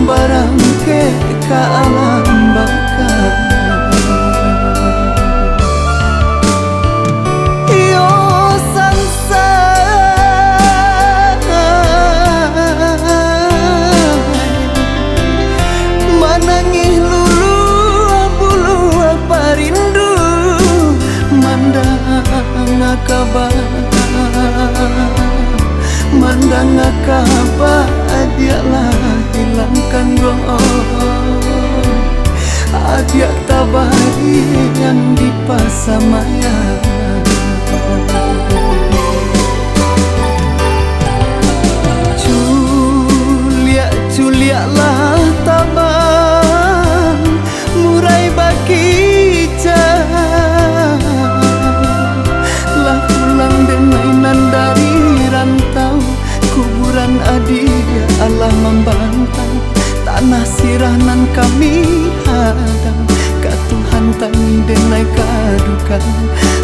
barang ke alam baka. Yo sansa manangih lulu bulu parindu mandang kabar mandang kabar adialah hilangkan doa adia tabari yang di pasamaya. Culia lah tabang murai bakica lah pulang denainan dari rantau kuburan adia Allah membantah tanah siranan kami hadang ka Tuhan tani denai kadukan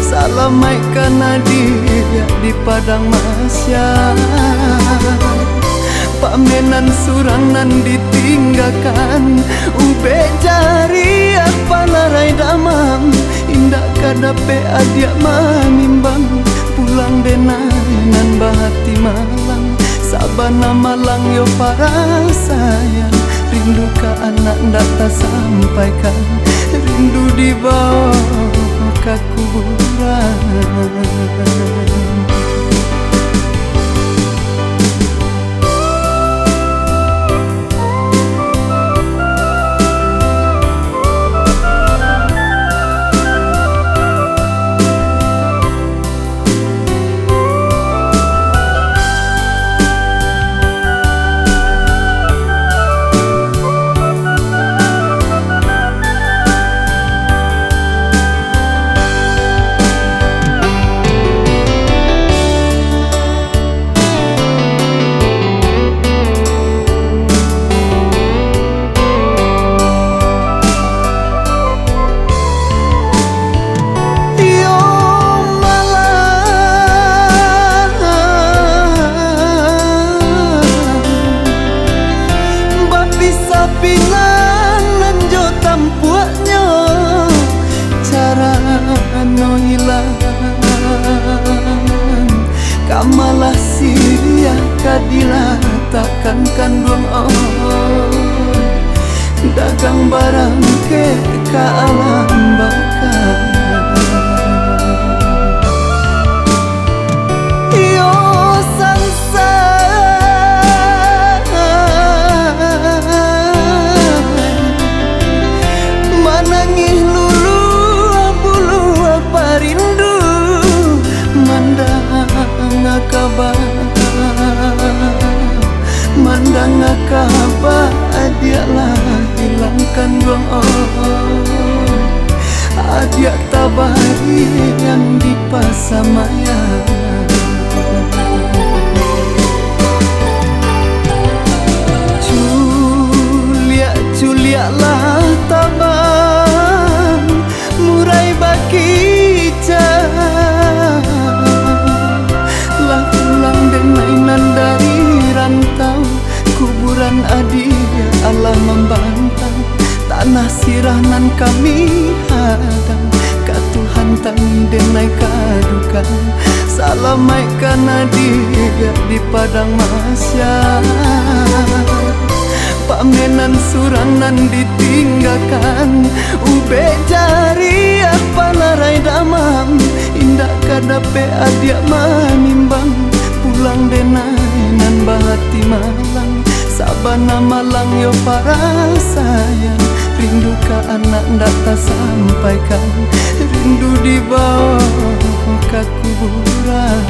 salamaikan adia di padang masya. Pamenan surangan ditinggalkan ube jari apa narai damam indah kadape adia manimbang pulang denainan bahati malang sabana malang yo para sayang rindu ka anak data sampaikan rindu di bawah ka kuburan. Kamalah siria kadila takkan kandung dagang barang ke alam baka. Yo sansa manangih lulu bulu parindu mandang kabar mandang kabar adialah hilangkan doa adia tabari yang di pasamaya. Culia lah tabang murai bakica lah pulang denainan dari rantau kuburan adia Allah membantah tanah siranan kami hadang ka Tuhan tani denai kadukan salamaikan adia di padang masya. Pamenan surangan ditinggalkan ube jari apa narai damam indah kadape adia manimbang pulang denainan bahati malang sabana malang yo para sayang rindu ka anak data sampaikan rindu di bawah ka kuburan.